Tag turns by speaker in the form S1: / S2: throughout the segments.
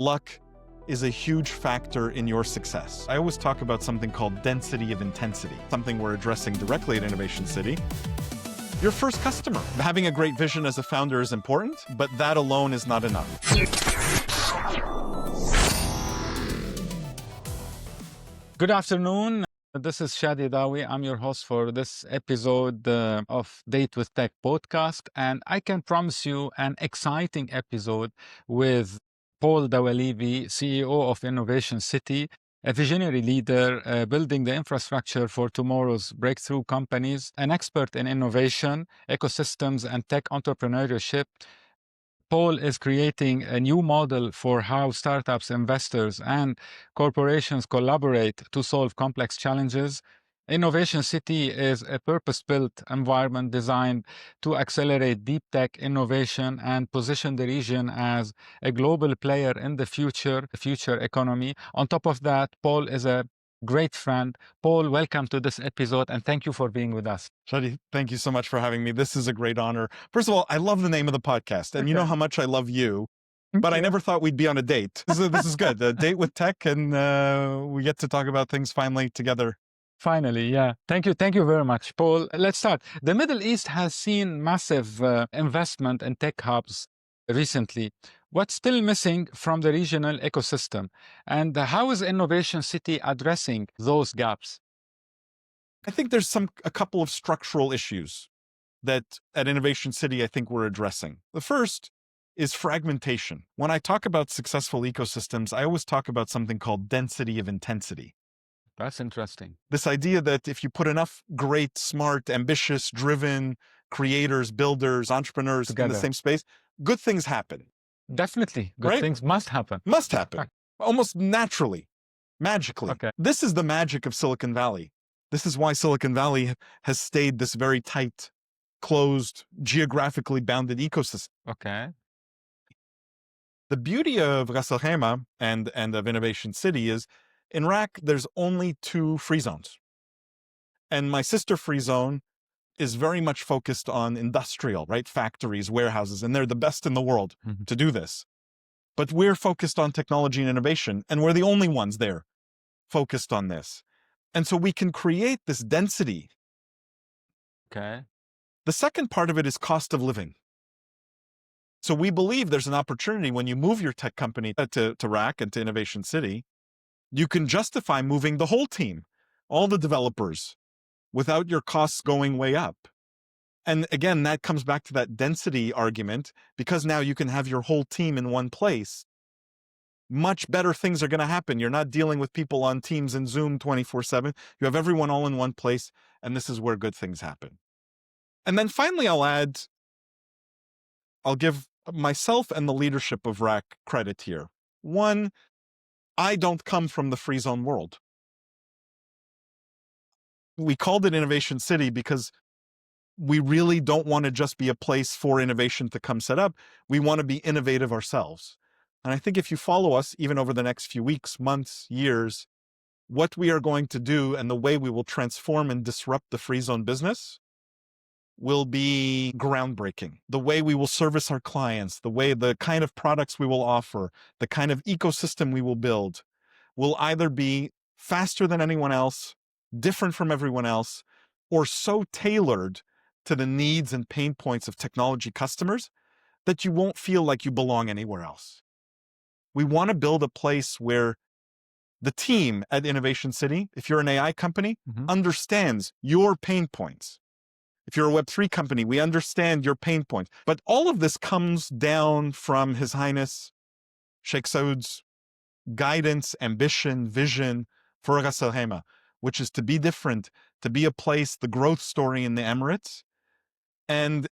S1: Luck is a huge factor in your success. I always talk about something called density of intensity, something we're addressing directly at Innovation City. Your first customer. Having a great vision as a founder is important, but that alone is not enough.
S2: Good afternoon. This is Shadi Dawi. I'm your host for this episode of Date with Tech podcast. And I can promise you an exciting episode with Paul Dawalibi, CEO of Innovation City, a visionary leader building the infrastructure for tomorrow's breakthrough companies, an expert in innovation, ecosystems, and tech entrepreneurship. Paul is creating a new model for how startups, investors, and corporations collaborate to solve complex challenges. Innovation City is a purpose-built environment designed to accelerate deep tech innovation and position the region as a global player in the future economy. On top of that, Paul is a great friend. Paul, welcome to this episode, and thank you for being with us.
S1: Shadi, thank you so much for having me. This is a great honor. First of all, I love the name of the podcast, and you know how much I love you, but I never thought we'd be on a date. This is good. A date with tech, and we get to talk about things finally together.
S2: Finally, yeah. Thank you. Thank you very much, Paul. Let's start. The Middle East has seen massive investment in tech hubs recently. What's still missing from the regional ecosystem? And how is Innovation City addressing those gaps?
S1: I think there's a couple of structural issues that at Innovation City I think we're addressing. The first is fragmentation. When I talk about successful ecosystems, I always talk about something called density of intensity.
S2: That's interesting.
S1: This idea that if you put enough great, smart, ambitious, driven creators, builders, entrepreneurs
S2: Together
S1: in the same space, good things happen.
S2: Definitely. Good things must happen.
S1: Must happen. Almost naturally, magically.
S2: Okay.
S1: This is the magic of Silicon Valley. This is why Silicon Valley has stayed this very tight, closed, geographically bounded ecosystem.
S2: Okay.
S1: The beauty of Ras Al Khaimah and of Innovation City is in RAC, there's only 2 free zones. And my sister free zone is very much focused on industrial, right? Factories, warehouses, and they're the best in the world to do this. But we're focused on technology and innovation, and we're the only ones there focused on this. And so we can create this density.
S2: Okay.
S1: The second part of it is cost of living. So we believe there's an opportunity when you move your tech company to RAC and to Innovation City, you can justify moving the whole team, all the developers, without your costs going way up. And again, that comes back to that density argument, because now you can have your whole team in one place. Much better things are going to happen. You're not dealing with people on Teams and Zoom 24/7. You have everyone all in one place, and this is where good things happen. And then finally, I'll give myself and the leadership of RAC credit here. One, I don't come from the free zone world. We called it Innovation City because we really don't want to just be a place for innovation to come set up. We want to be innovative ourselves. And I think if you follow us, even over the next few weeks, months, years, what we are going to do and the way we will transform and disrupt the free zone business will be groundbreaking. The way we will service our clients, the kind of products we will offer, the kind of ecosystem we will build will either be faster than anyone else, different from everyone else, or so tailored to the needs and pain points of technology customers that you won't feel like you belong anywhere else. We want to build a place where the team at Innovation City, if you're an AI company, understands your pain points. If you're a Web3 company, we understand your pain points. But all of this comes down from His Highness Sheikh Saud's guidance, ambition, vision for Ras Al Khaimah, which is to be different, to be a place, the growth story in the Emirates. And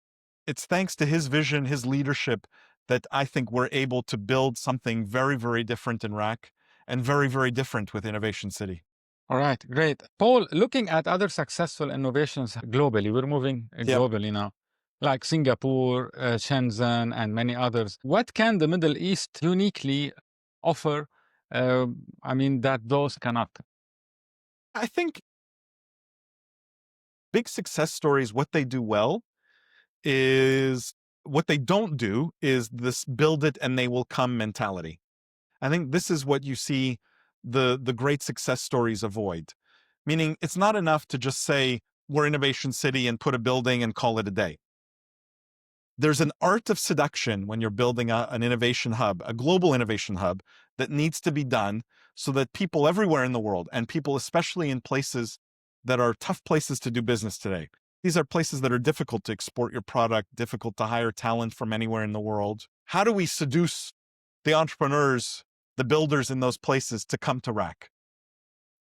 S1: it's thanks to his vision, his leadership, that I think we're able to build something very, very different in RAC and very, very different with Innovation City.
S2: All right, great. Paul, looking at other successful innovations globally, we're moving globally now, like Singapore, Shenzhen, and many others. What can the Middle East uniquely offer, that those cannot?
S1: I think big success stories, what they do well is, what they don't do is this build it and they will come mentality. I think this is what you see the great success stories avoid. Meaning it's not enough to just say we're Innovation City and put a building and call it a day. There's an art of seduction when you're building an innovation hub, a global innovation hub, that needs to be done so that people everywhere in the world, and people especially in places that are tough places to do business today, these are places that are difficult to export your product, difficult to hire talent from anywhere in the world. How do we seduce the entrepreneurs, the builders in those places to come to RAC?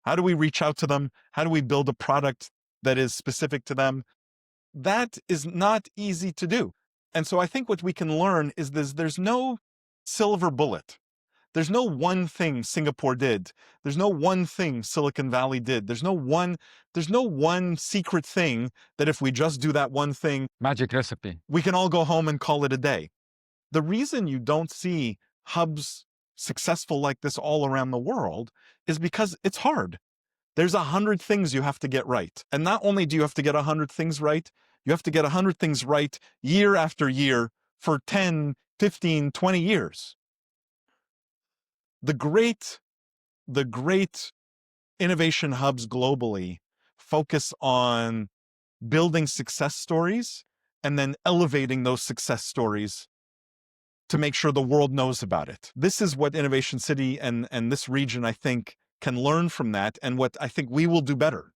S1: How do we reach out to them? How do we build a product that is specific to them? That is not easy to do. And so I think what we can learn is there's no silver bullet. There's no one thing Singapore did. There's no one thing Silicon Valley did. There's no one secret thing that if we just do that one thing,
S2: Magic recipe.
S1: we can all go home and call it a day. The reason you don't see hubs successful like this all around the world is because it's hard. There's 100 things you have to get right. And not only do you have to get 100 things right, you have to get 100 things right year after year for 10, 15, 20 years. The great innovation hubs globally focus on building success stories and then elevating those success stories to make sure the world knows about it. This is what Innovation City and this region, I think, can learn from that, and what I think we will do better.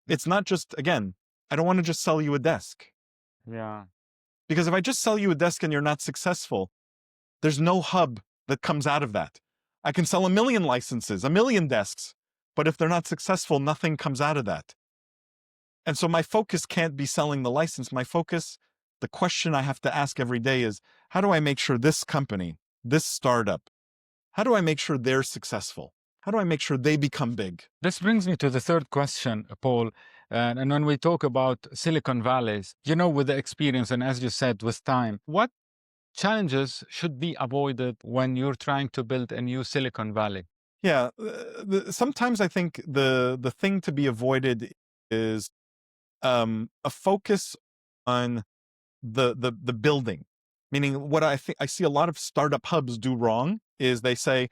S1: It's not just, again, I don't want to just sell you a desk.
S2: Yeah.
S1: Because if I just sell you a desk and you're not successful, there's no hub that comes out of that. I can sell 1 million licenses, 1 million desks, but if they're not successful, nothing comes out of that. And so my focus can't be selling the license. My focus, the question I have to ask every day is, how do I make sure this company, this startup, how do I make sure they're successful? How do I make sure they become big?
S2: This brings me to the third question, Paul. And when we talk about Silicon Valleys, with the experience and as you said, with time, what challenges should be avoided when you're trying to build a new Silicon Valley?
S1: Yeah, sometimes I think the thing to be avoided is a focus on the building. Meaning what I think I see a lot of startup hubs do wrong is they say,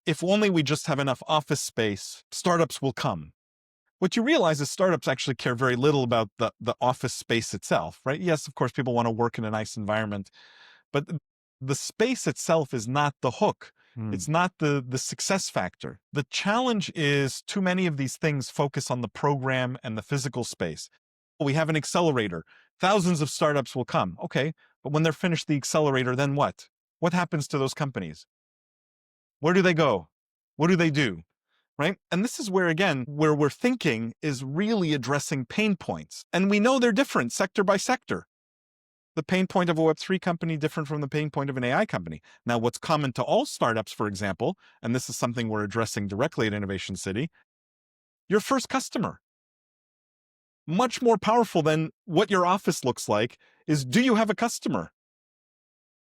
S1: if only we just have enough office space, startups will come. What you realize is startups actually care very little about the office space itself, right? Yes, of course, people want to work in a nice environment, but the space itself is not the hook. It's not the success factor. The challenge is too many of these things focus on the program and the physical space. We have an accelerator. Thousands of startups will come. Okay, but when they're finished the accelerator, then what? What happens to those companies? Where do they go? What do they do? Right? And this is where, again, where we're thinking is really addressing pain points. And we know they're different sector by sector. The pain point of a Web3 company different from the pain point of an AI company. Now, what's common to all startups, for example, and this is something we're addressing directly at Innovation City, your first customer. Much more powerful than what your office looks like is, do you have a customer?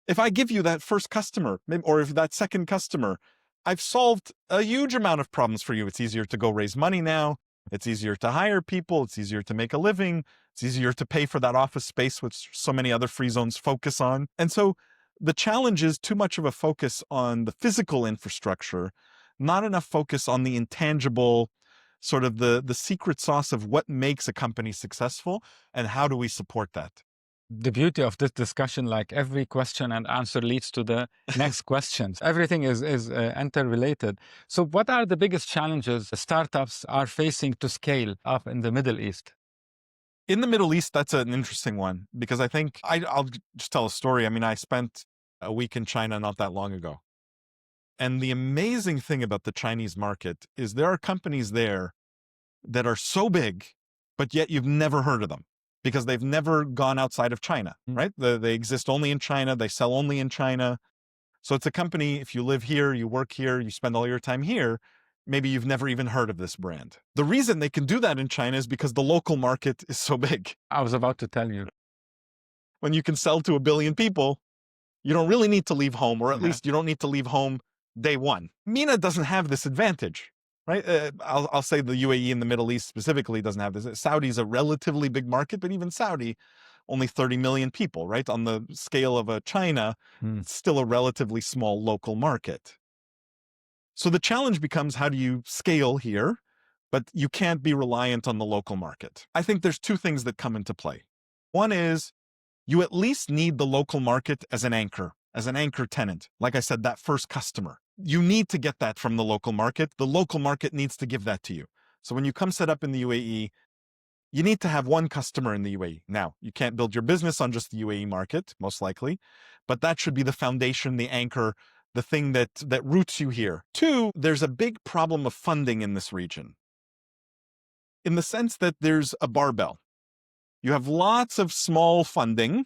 S1: If I give you that first customer, or if that second customer, I've solved a huge amount of problems for you. It's easier to go raise money now. It's easier to hire people. It's easier to make a living. It's easier to pay for that office space, which so many other free zones focus on. And so the challenge is too much of a focus on the physical infrastructure, not enough focus on the intangible, sort of the secret sauce of what makes a company successful and how do we support that.
S2: The beauty of this discussion, like every question and answer leads to the next questions. Everything is interrelated. So what are the biggest challenges startups are facing to scale up in the Middle East?
S1: In the Middle East, that's an interesting one because I think I'll just tell a story. I mean, I spent a week in China not that long ago. And the amazing thing about the Chinese market is there are companies there that are so big, but yet you've never heard of them, because they've never gone outside of China, right? They exist only in China. They sell only in China. So it's a company, if you live here, you work here, you spend all your time here, maybe you've never even heard of this brand. The reason they can do that in China is because the local market is so big.
S2: I was about to tell you.
S1: When you can sell to 1 billion people, you don't really need to leave home, or at least you don't need to leave home day one. MENA doesn't have this advantage. Right? I'll say the UAE and the Middle East specifically doesn't have this. Saudi's a relatively big market, but even Saudi, only 30 million people, right? On the scale of a China, it's still a relatively small local market. So the challenge becomes, how do you scale here? But you can't be reliant on the local market. I think there's two things that come into play. One is you at least need the local market as an anchor tenant. Like I said, that first customer. You need to get that from the local market. The local market needs to give that to you. So when you come set up in the UAE, you need to have one customer in the UAE. Now, you can't build your business on just the UAE market, most likely, but that should be the foundation, the anchor, the thing that roots you here. Two, there's a big problem of funding in this region, in the sense that there's a barbell. You have lots of small funding,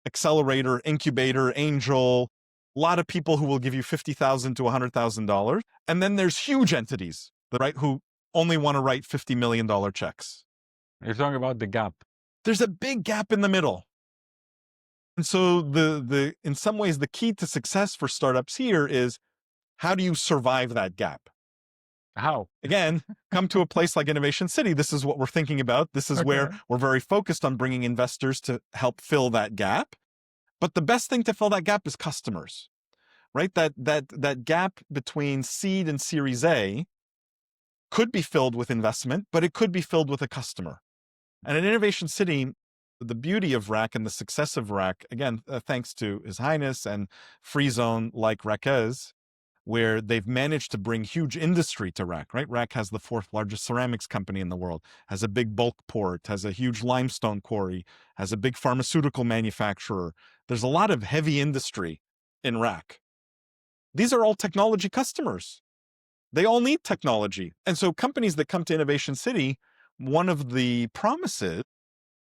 S1: accelerator, incubator, angel, a lot of people who will give you $50,000 to $100,000. And then there's huge entities, right, who only want to write $50 million checks.
S2: You're talking about the gap.
S1: There's a big gap in the middle. And so in some ways, the key to success for startups here is, how do you survive that gap?
S2: How?
S1: Again, come to a place like Innovation City. This is what we're thinking about. This is where we're very focused on bringing investors to help fill that gap. But the best thing to fill that gap is customers, right? That gap between seed and Series A could be filled with investment, but it could be filled with a customer. And in Innovation City, the beauty of RAK and the success of RAK, again, thanks to His Highness and Free Zone like Rakez, where they've managed to bring huge industry to RAK, right? RAK has the fourth largest ceramics company in the world, has a big bulk port, has a huge limestone quarry, has a big pharmaceutical manufacturer. There's a lot of heavy industry in RAK. These are all technology customers. They all need technology. And so companies that come to Innovation City, one of the promises,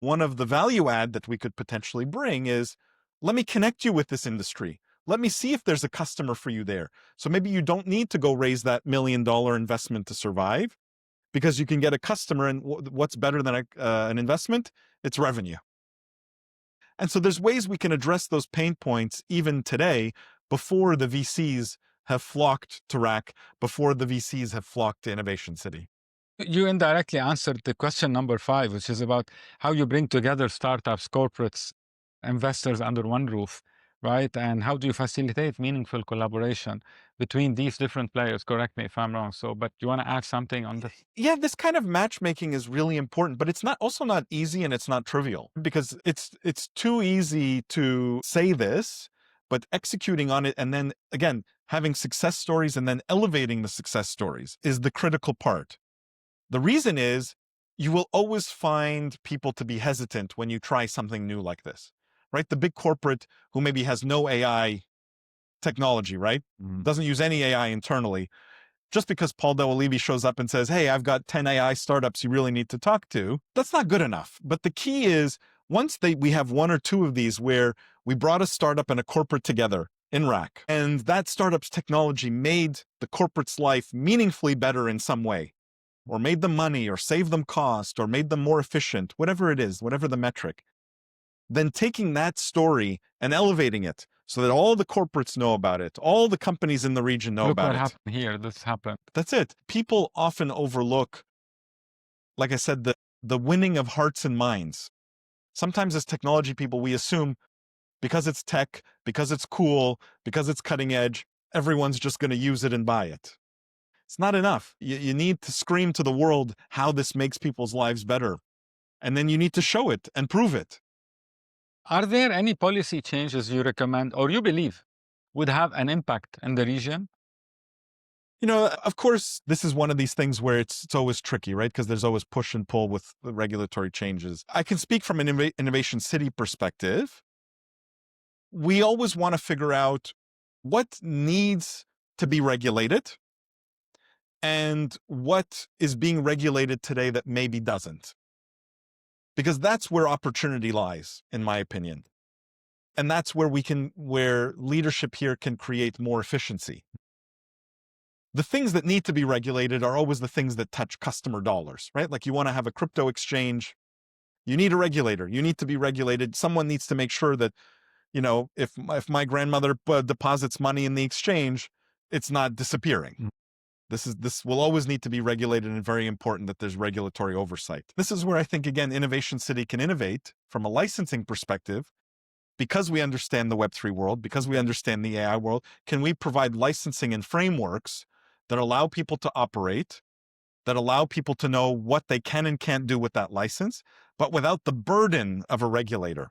S1: one of the value add that we could potentially bring is, let me connect you with this industry. Let me see if there's a customer for you there. So maybe you don't need to go raise that $1 million investment to survive, because you can get a customer, and what's better than an investment? It's revenue. And so there's ways we can address those pain points even today, before the VCs have flocked to RAK, before the VCs have flocked to Innovation City.
S2: You indirectly answered the question number 5, which is about how you bring together startups, corporates, investors under one roof, right? And how do you facilitate meaningful collaboration between these different players? Correct me if I'm wrong. So, but you want to add something on this?
S1: Yeah, this kind of matchmaking is really important, but it's also not easy, and it's not trivial, because it's too easy to say this, but executing on it, and then again, having success stories and then elevating the success stories is the critical part. The reason is, you will always find people to be hesitant when you try something new like this, right? The big corporate who maybe has no AI technology, right? Doesn't use any AI internally. Just because Paul Dawalibi shows up and says, hey, I've got 10 AI startups you really need to talk to, that's not good enough. But the key is, once we have one or two of these where we brought a startup and a corporate together in RAK, and that startup's technology made the corporate's life meaningfully better in some way, or made them money, or saved them cost, or made them more efficient, whatever it is, whatever the metric, then taking that story and elevating it so that all the corporates know about it, all the companies in the region know about it.
S2: Look what happened here. This happened.
S1: That's it. People often overlook, like I said, the winning of hearts and minds. Sometimes as technology people, we assume because it's tech, because it's cool, because it's cutting edge, everyone's just going to use it and buy it. It's not enough. You need to scream to the world how this makes people's lives better. And then you need to show it and prove it.
S2: Are there any policy changes you recommend or you believe would have an impact in the region?
S1: You know, of course, this is one of these things where it's always tricky, right? Because there's always push and pull with the regulatory changes. I can speak from an Innovation City perspective. We always want to figure out what needs to be regulated and what is being regulated today that maybe doesn't. Because that's where opportunity lies, in my opinion. And that's where where leadership here can create more efficiency. The things that need to be regulated are always the things that touch customer dollars, right? Like, you want to have a crypto exchange, you need a regulator, you need to be regulated. Someone needs to make sure that, you know, if my grandmother deposits money in the exchange, it's not disappearing. This will always need to be regulated, and very important that there's regulatory oversight. This is where I think, again, Innovation City can innovate from a licensing perspective, because we understand the Web3 world, because we understand the AI world, can we provide licensing and frameworks that allow people to operate, that allow people to know what they can and can't do with that license, but without the burden of a regulator?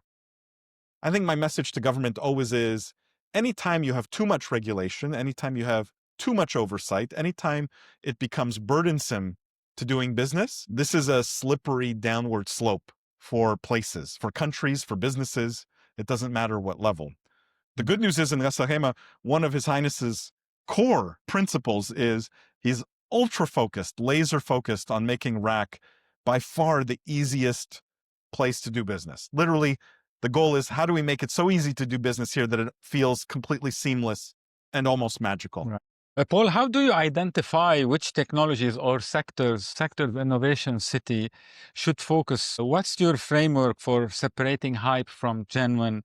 S1: I think my message to government always is, anytime you have too much regulation, anytime you have too much oversight, anytime it becomes burdensome to doing business, this is a slippery downward slope for places, for countries, for businesses. It doesn't matter what level. The good news is in Ras Al Khaimah, one of His Highness's core principles is he's ultra focused, laser focused on making RAC by far the easiest place to do business. Literally, the goal is, how do we make it so easy to do business here that it feels completely seamless and almost magical?
S2: Right. Paul, how do you identify which technologies or sectors of Innovation City should focus? What's your framework for separating hype from genuine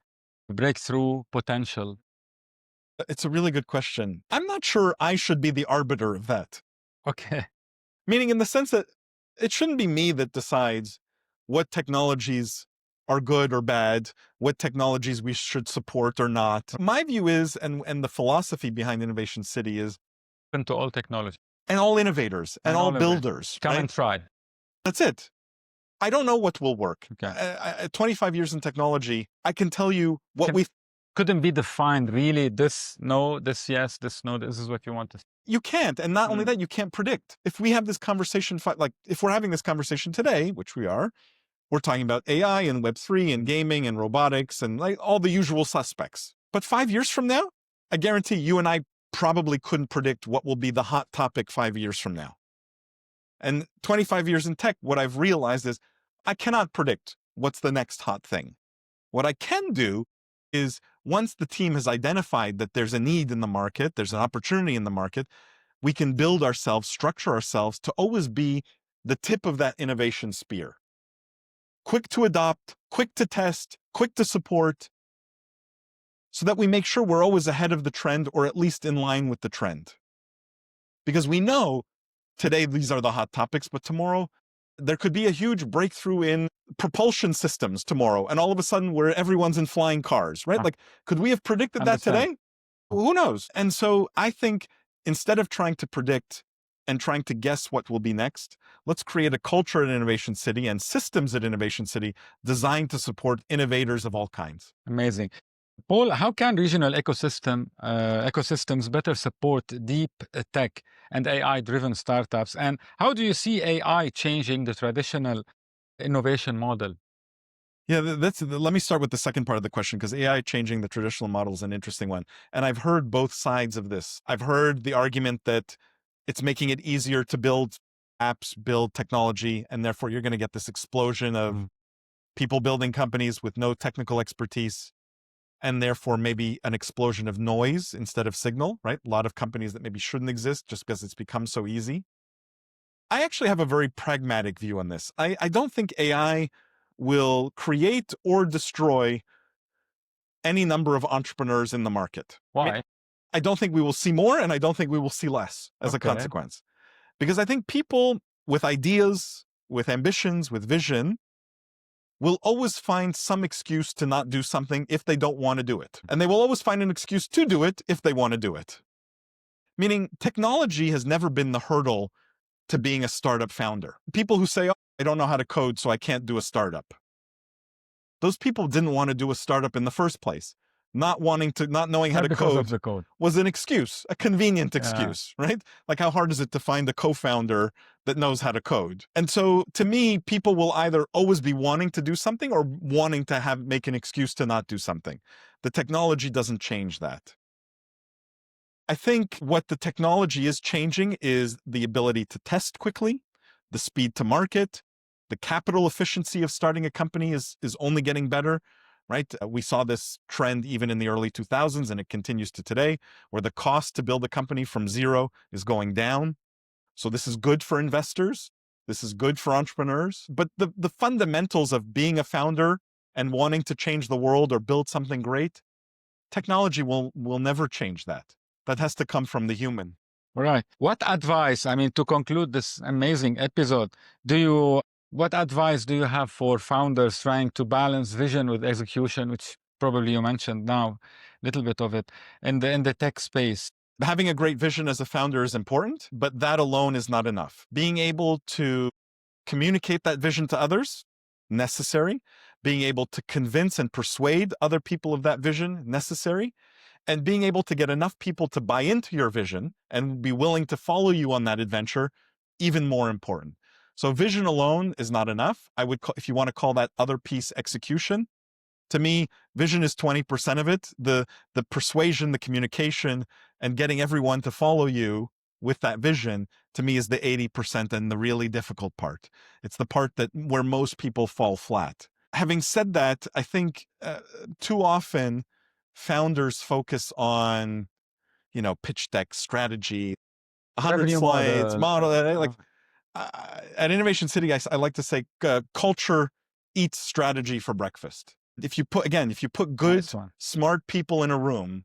S2: breakthrough potential?
S1: It's a really good question. I'm not sure I should be the arbiter of that.
S2: Okay.
S1: Meaning in the sense that it shouldn't be me that decides what technologies are good or bad, what technologies we should support or not. My view is, and the philosophy behind Innovation City is,
S2: Open to all technology.
S1: and all innovators and all
S2: of it.
S1: builders.
S2: Come
S1: right?
S2: and try.
S1: That's it. I don't know what will work.
S2: Okay.
S1: 25 years in technology, I can tell you what we
S2: Couldn't be defined really. This no, this yes, this no. This is what you want to.
S1: You can't. And not only that, you can't predict. If we have this conversation, like if we're having this conversation today, which we are, we're talking about AI and Web3 and gaming and robotics and like all the usual suspects. But 5 years from now, I guarantee you and I probably couldn't predict what will be the hot topic 5 years from now. And 25 years in tech, what I've realized is I cannot predict what's the next hot thing. What I can do is, once the team has identified that there's a need in the market, there's an opportunity in the market, we can build ourselves, structure ourselves to always be the tip of that innovation spear. Quick to adopt, quick to test, quick to support, so that we make sure we're always ahead of the trend, or at least in line with the trend. Because we know today these are the hot topics, but tomorrow there could be a huge breakthrough in propulsion systems tomorrow, and all of a sudden everyone's in flying cars, right? Like, could we have predicted that today? Who knows? And so I think instead of trying to predict and trying to guess what will be next, let's create a culture at Innovation City and systems at Innovation City designed to support innovators of all kinds.
S2: Amazing. Paul, how can regional ecosystems better support deep tech and AI-driven startups? And how do you see AI changing the traditional innovation model?
S1: Yeah, let me start with the second part of the question, because AI changing the traditional model is an interesting one. And I've heard both sides of this. I've heard the argument that it's making it easier to build apps, build technology, and therefore you're going to get this explosion of people building companies with no technical expertise, and therefore maybe an explosion of noise instead of signal, right? A lot of companies that maybe shouldn't exist just because it's become so easy. I actually have a very pragmatic view on this. I don't think AI will create or destroy any number of entrepreneurs in the market.
S2: Why?
S1: I don't think we will see more, and I don't think we will see less as a consequence. Because I think people with ideas, with ambitions, with vision, will always find some excuse to not do something if they don't want to do it. And they will always find an excuse to do it if they want to do it. Meaning, technology has never been the hurdle to being a startup founder. People who say, oh, I don't know how to code, so I can't do a startup. Those people didn't want to do a startup in the first place. Not knowing how to code was an excuse, a convenient excuse, right? Like, how hard is it to find a co-founder that knows how to code? And so to me, people will either always be wanting to do something or wanting to make an excuse to not do something. The technology doesn't change that. I think what the technology is changing is the ability to test quickly, the speed to market, the capital efficiency of starting a company is only getting better, right? We saw this trend even in the early 2000s, and it continues to today, where the cost to build a company from zero is going down. So this is good for investors. This is good for entrepreneurs. But the fundamentals of being a founder and wanting to change the world or build something great, technology will never change that. That has to come from the human.
S2: Right. What advice, to conclude this amazing episode, what advice do you have for founders trying to balance vision with execution, which probably you mentioned now a little bit of it in the tech space.
S1: Having a great vision as a founder is important, but that alone is not enough. Being able to communicate that vision to others, necessary. Being able to convince and persuade other people of that vision, necessary. And being able to get enough people to buy into your vision and be willing to follow you on that adventure, even more important. So vision alone is not enough. I would call, if you want to call that other piece execution, to me, vision is 20% of it. The persuasion, the communication, and getting everyone to follow you with that vision, to me, is the 80% and the really difficult part. It's the part that where most people fall flat. Having said that, I think too often founders focus on, pitch deck, strategy, 100
S2: Revenue
S1: slides,
S2: model.
S1: model. Like at Innovation City, I like to say culture eats strategy for breakfast. If you put good,
S2: Nice one.
S1: smart people in a room,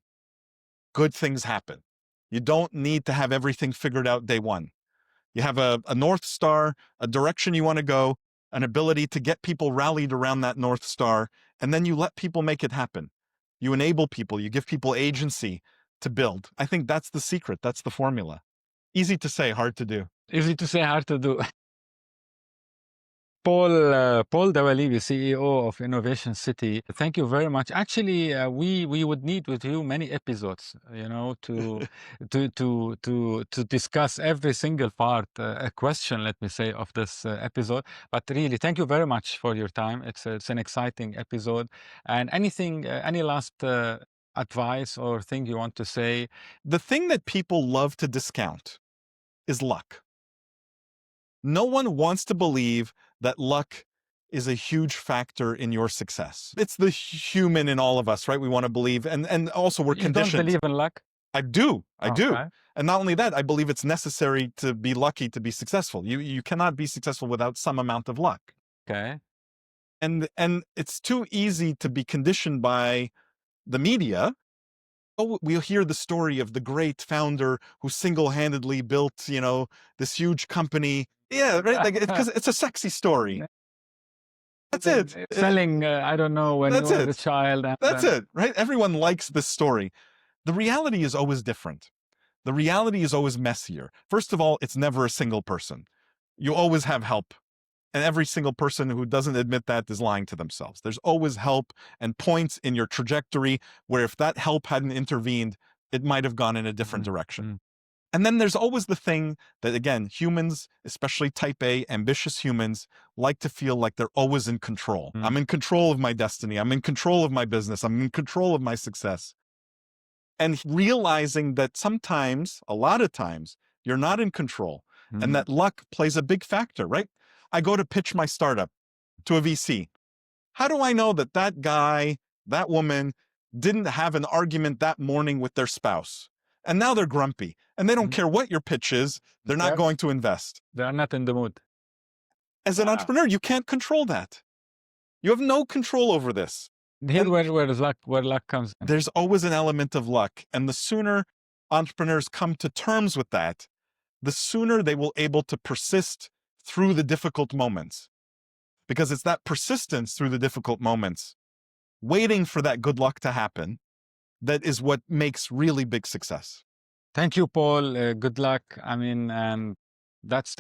S1: good things happen. You don't need to have everything figured out day one. You have a North Star, a direction you want to go, an ability to get people rallied around that North Star, and then you let people make it happen. You enable people, you give people agency to build. I think that's the secret. That's the formula. Easy to say, hard to do.
S2: Easy to say, hard to do. Paul Dawalibi, CEO of Innovation City, thank you very much. Actually, we would need with you many episodes, to discuss every single part, a question, let me say, of this episode. But really, thank you very much for your time. It's an exciting episode. And anything, any last advice or thing you want to say?
S1: The thing that people love to discount is luck. No one wants to believe that luck is a huge factor in your success. It's the human in all of us, right? We want to believe, and also we're conditioned.
S2: You don't believe in luck?
S1: I do.
S2: Okay.
S1: And not only that, I believe it's necessary to be lucky to be successful. You cannot be successful without some amount of luck.
S2: Okay.
S1: And it's too easy to be conditioned by the media. Oh, we'll hear the story of the great founder who single-handedly built, this huge company. Yeah, right. Like, because it's a sexy story. That's it.
S2: Selling, I don't know, when you were a child.
S1: That's it, right? Everyone likes this story. The reality is always different. The reality is always messier. First of all, it's never a single person. You always have help. And every single person who doesn't admit that is lying to themselves. There's always help and points in your trajectory where if that help hadn't intervened, it might have gone in a different direction. And then there's always the thing that, again, humans, especially type A, ambitious humans, like to feel like they're always in control. I'm in control of my destiny. I'm in control of my business. I'm in control of my success. And realizing that sometimes, a lot of times, you're not in control and that luck plays a big factor, right? I go to pitch my startup to a VC. How do I know that that guy, that woman, didn't have an argument that morning with their spouse? And now they're grumpy and they don't care what your pitch is. They're not going to invest.
S2: They're not in the mood.
S1: As an entrepreneur, you can't control that. You have no control over this.
S2: Here where luck comes in.
S1: There's always an element of luck. And the sooner entrepreneurs come to terms with that, the sooner they will able to persist through the difficult moments. Because it's that persistence through the difficult moments, waiting for that good luck to happen, that is what makes really big success.
S2: Thank you, Paul. Good luck. I mean, and that's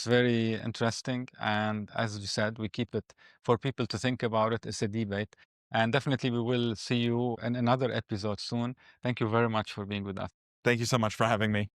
S2: very interesting. And as you said, we keep it for people to think about it. It's a debate. And definitely we will see you in another episode soon. Thank you very much for being with us.
S1: Thank you so much for having me.